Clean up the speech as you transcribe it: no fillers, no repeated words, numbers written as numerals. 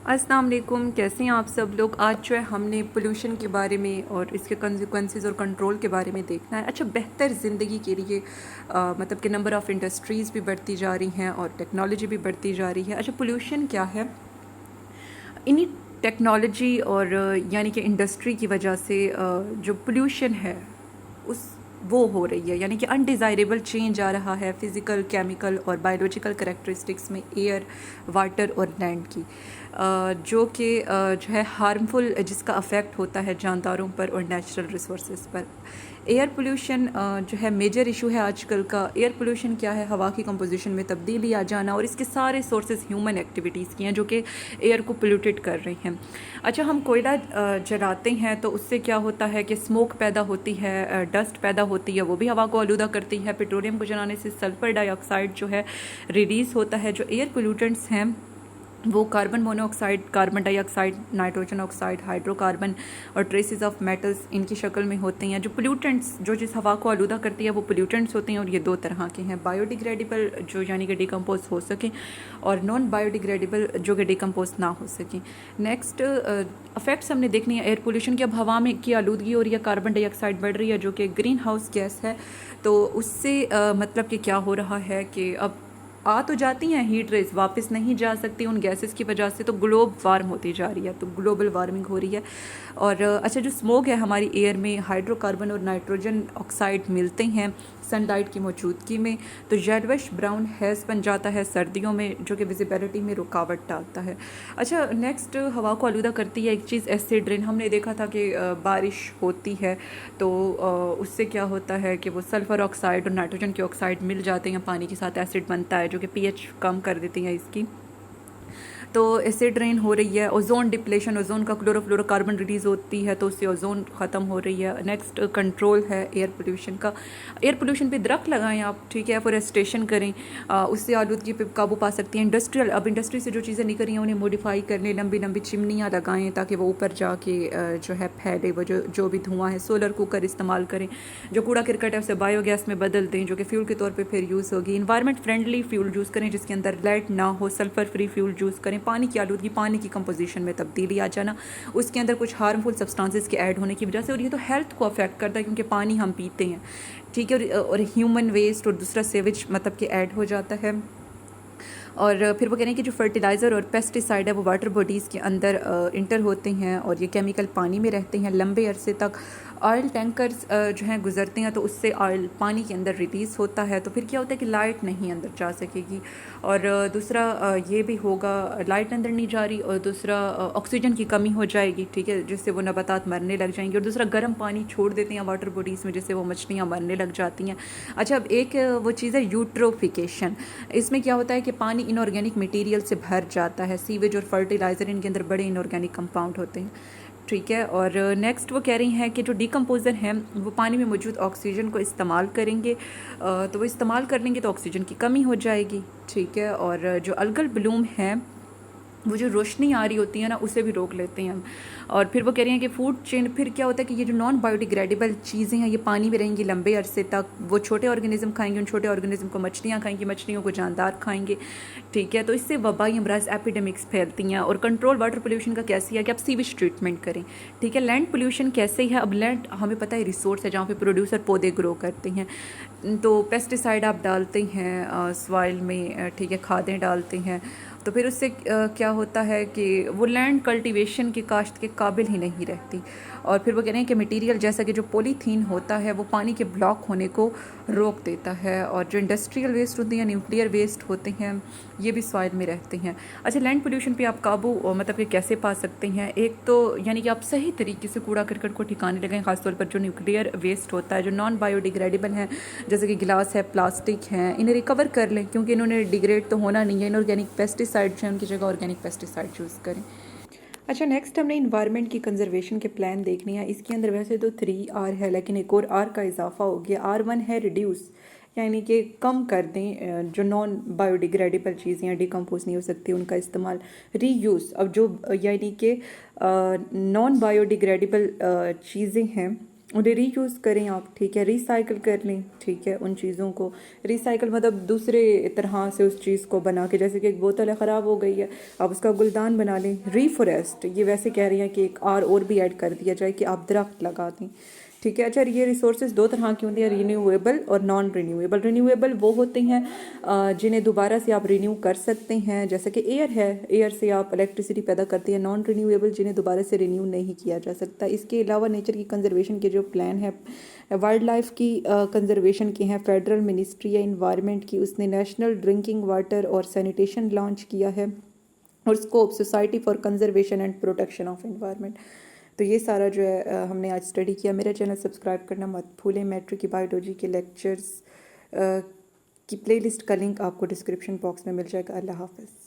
अस्सलाम वालेकुम, कैसे हैं आप सब लोग। आज जो है हमने पोल्यूशन के बारे में और इसके कंसिक्वेंसेस और कंट्रोल के बारे में देखना है। अच्छा, बेहतर ज़िंदगी के लिए मतलब कि नंबर ऑफ़ इंडस्ट्रीज़ भी बढ़ती जा रही हैं और टेक्नोलॉजी भी बढ़ती जा रही है। अच्छा, पोल्यूशन क्या है? इन्हीं टेक्नोलॉजी और यानी कि इंडस्ट्री की वजह से जो पोल्यूशन है उस वो हो रही है, यानी कि अनडिज़ायरेबल चेंज आ रहा है फ़िज़िकल, केमिकल और बायोलॉजिकल करैक्टरिस्टिक्स में एयर, वाटर और लैंड की, जो कि जो है हार्मफुल, जिसका अफेक्ट होता है जानदारों पर और नेचुरल रिसोर्सेज पर। एयर पोल्यूशन जो है मेजर इशू है आजकल का। एयर पोल्यूशन क्या है? हवा की कंपोजिशन में तब्दीली आ जाना, और इसके सारे सोर्सेज ह्यूमन एक्टिविटीज़ की हैं जो कि एयर को पोल्यूटेड कर रही हैं। अच्छा, हम कोयला जलाते हैं तो उससे क्या होता है कि स्मोक पैदा होती है, डस्ट पैदा होती है, वो भी हवा को आलूदा करती है। पेट्रोलियम को जलाने से सल्फर डाइऑक्साइड जो है रिलीज़ होता है। जो एयर पोल्यूटेंट्स हैं वो carbon monoxide, carbon dioxide, nitrogen oxide, hydrocarbon और ट्रेसेस ऑफ मेटल्स इनकी शक्ल में होते हैं। जो पोल्यूटेंट्स जो जिस हवा को आलूदा करती है वो पोल्यूटेंट्स होते हैं, और ये दो तरह के हैं, बायोडिग्रेडेबल जो यानी कि डिकम्पोज हो सकें, और नॉन बायोडिग्रेडेबल जो कि डिकम्पोज ना हो सकें। नेक्स्ट अफेक्ट्स हमने देखनी है एयर पोल्यूशन की। अब हवा में की आलूदगी हो रही है, कार्बन डाइऑक्साइड बढ़ रही है जो कि ग्रीन हाउस गैस है। तो उससे मतलब कि क्या हो रहा है कि अब आ तो जाती हैं हीट रेज, वापस नहीं जा सकती उन गैसेस की वजह से, तो ग्लोब वार्म होती जा रही है, तो ग्लोबल वार्मिंग हो रही है। और अच्छा, जो स्मोक है हमारी एयर में हाइड्रोकार्बन और नाइट्रोजन ऑक्साइड मिलते हैं सनलाइट की मौजूदगी में, तो येलोइश ब्राउन हैज़ बन जाता है सर्दियों में, जो कि विजिबिलिटी में रुकावट डालता है। अच्छा, नेक्स्ट हवा को आलूदा करती है एक चीज़, एसिड रेन। हमने देखा था कि बारिश होती है तो उससे क्या होता है कि वो सल्फ़र ऑक्साइड और नाइट्रोजन के ऑक्साइड मिल जाते हैं पानी के साथ, एसिड बनता है जो कि पीएच कम कर देती है इसकी। तो एसिड रेन हो रही है। ओजोन डिप्लेशन, ओजोन का क्लोरोफ्लोरोकार्बन रिलीज़ होती है तो उससे ओजोन ख़त्म हो रही है। नेक्स्ट कंट्रोल है एयर पोल्यूशन का। एयर पोल्यूशन पे दरख्त लगाएं आप, ठीक है, फोरेस्टेशन करें, उससे आलूदगी पे काबू पा सकती हैं। इंडस्ट्रियल, अब इंडस्ट्री से जो चीज़ें निकल रही हैं उन्हें मॉडिफाई कर लें, लंबी लंबी चिमनियाँ लगाएं ताकि वो ऊपर जाके जो है फैले, वो जो भी धुआं है। सोलर कुकर इस्तेमाल करें, जो कूड़ा करकट है उसे बायोगैस में बदल दें जो कि फ्यूल के तौर पर फिर यूज़ होगी। इन्वायरमेंट फ्रेंडली फ्यूल यूज़ करें जिसके अंदर लेड ना हो, सल्फर फ्री फ्यूल यूज़ करें। पानी की आलूदगी, पानी की कंपोजिशन में तब्दीली आ जाना, उसके अंदर कुछ हार्मफुल सब्सटेंसेस के ऐड होने की वजह से, और ये तो हेल्थ को अफेक्ट करता है क्योंकि पानी हम पीते हैं, ठीक है, और ह्यूमन वेस्ट और दूसरा सेवेज मतलब कि ऐड हो जाता है। और फिर वो कह रहे हैं कि जो फर्टिलाइज़र और पेस्टिसाइड है वो वाटर बॉडीज़ के अंदर इंटर होते हैं और ये केमिकल पानी में रहते हैं लंबे अरसे तक। ऑयल टैंकर्स जो हैं गुजरते हैं तो उससे ऑयल पानी के अंदर रिलीज़ होता है, तो फिर क्या होता है कि लाइट नहीं अंदर जा सकेगी, और दूसरा ये भी होगा, लाइट अंदर नहीं जा रही, और दूसरा ऑक्सीजन की कमी हो जाएगी, ठीक है, जिससे वो नबातात मरने लग जाएंगे, और दूसरा गर्म पानी छोड़ देते हैं वाटर बॉडीज़ में जिससे वो मछलियाँ मरने लग जाती हैं। अच्छा, अब एक वो चीज़ है यूट्रोफिकेशन। इसमें क्या होता है कि पानी इनऑर्गेनिक मटेरियल से भर जाता है, सीवेज और फर्टिलाइज़र इनके अंदर बड़े इनऑर्गेनिक कंपाउंड होते हैं, ठीक है। और नेक्स्ट वो कह रही हैं कि जो डिकम्पोज़र हैं वो पानी में मौजूद ऑक्सीजन को इस्तेमाल करेंगे, तो वो इस्तेमाल कर लेंगे तो ऑक्सीजन की कमी हो जाएगी, ठीक है। और जो अलगल ब्लूम है वो जो रोशनी आ रही होती है ना उसे भी रोक लेते हैं हम। और फिर वो कह रही हैं कि फूड चेन, फिर क्या होता है कि ये जो नॉन बायोडिग्रेडेबल चीज़ें हैं ये पानी में रहेंगी लंबे अरसे तक, वो छोटे ऑर्गेनिज्म खाएंगे, उन छोटे ऑर्गेनिज्म को मछलियाँ खाएंगी, मछलियों को जानदार खाएंगे, ठीक है, तो इससे वबाई अमराज एपिडेमिक्स फैलती हैं। और कंट्रोल वाटर पोल्यूशन का कैसे है कि आप सीवेज ट्रीटमेंट करें, ठीक है। लैंड पोल्यूशन कैसे है? अब लैंड हमें पता है रिसोर्स है जहाँ पे प्रोड्यूसर पौधे ग्रो करते हैं, तो पेस्टिसाइड आप डालते हैं सॉइल में, ठीक है, खादें डालते हैं, तो फिर उससे क्या होता है कि वो लैंड कल्टीवेशन की काश्त के काबिल ही नहीं रहती। और फिर वो कह रहे हैं कि मटेरियल जैसा कि जो पॉलीथीन होता है वो पानी के ब्लॉक होने को रोक देता है, और जो इंडस्ट्रियल वेस्ट होते हैं, न्यूक्लियर वेस्ट होते हैं, ये भी सॉइल में रहते हैं। अच्छा, लैंड पोल्यूशन पे आप काबू मतलब कि कैसे पा सकते हैं? एक तो यानी कि आप सही तरीके से कूड़ा करकट को ठिकाने लगाएं, खासतौर पर जो न्यूक्लियर वेस्ट होता है, जो नॉन बायोडिग्रेडेबल हैं जैसे कि गिलास है, प्लास्टिक हैं, इन्हें रिकवर कर लें क्योंकि इन्होंने डिग्रेड तो होना नहीं है। इनऑर्गेनिक पेस्टिसाइड जो है उनकी जगह ऑर्गेनिक पेस्टिसाइड यूज़ करें। अच्छा, नेक्स्ट हमने इन्वायरमेंट की कंजर्वेशन के प्लान देखने हैं। इसके अंदर वैसे तो 3R है लेकिन एक और R का इजाफा हो गया। R1 है रिड्यूस, यानी कि कम कर दें जो नॉन बायोडिग्रेडेबल चीज़ें हैं, डिकम्पोज नहीं हो सकती, उनका इस्तेमाल। रीयूज़, अब जो यानी कि नॉन बायोडिग्रेडेबल चीज़ें हैं उन्हें रीयूज़ करें आप, ठीक है, रिसाइकिल कर लें, ठीक है, उन चीज़ों को रिसाइकिल मतलब दूसरे तरह से उस चीज़ को बना के, जैसे कि एक बोतल है ख़राब हो गई है, आप उसका गुलदान बना लें। रीफॉरेस्ट, ये वैसे कह रही हैं कि एक और भी ऐड कर दिया जाए कि आप दरख्त लगा दें, ठीक है। अच्छा, ये रिसोर्सेज दो तरह की होती हैं, रीन्यूएबल और नॉन रीन्यूएबल। रीन्यूएबल वो होते हैं जिन्हें दोबारा से आप रीन्यू कर सकते हैं, जैसे कि एयर है, एयर से आप इलेक्ट्रिसिटी पैदा करते हैं। नॉन रीन्यूएबल जिन्हें दोबारा से रिन्यू नहीं किया जा सकता। इसके अलावा नेचर की कंजर्वेशन के जो प्लान है, वाइल्ड लाइफ की कंजर्वेशन के हैं, फेडरल मिनिस्ट्री है इन्वायरमेंट की, उसने नेशनल ड्रिंकिंग वाटर और सैनिटेशन लॉन्च किया है, और scope society for conservation and protection of environment. तो ये सारा जो है हमने आज स्टडी किया। मेरा चैनल सब्सक्राइब करना मत भूलें। मैट्रिक की बायोलॉजी के लेक्चर्स की प्लेलिस्ट का लिंक आपको डिस्क्रिप्शन बॉक्स में मिल जाएगा। अल्लाह हाफ़िज़।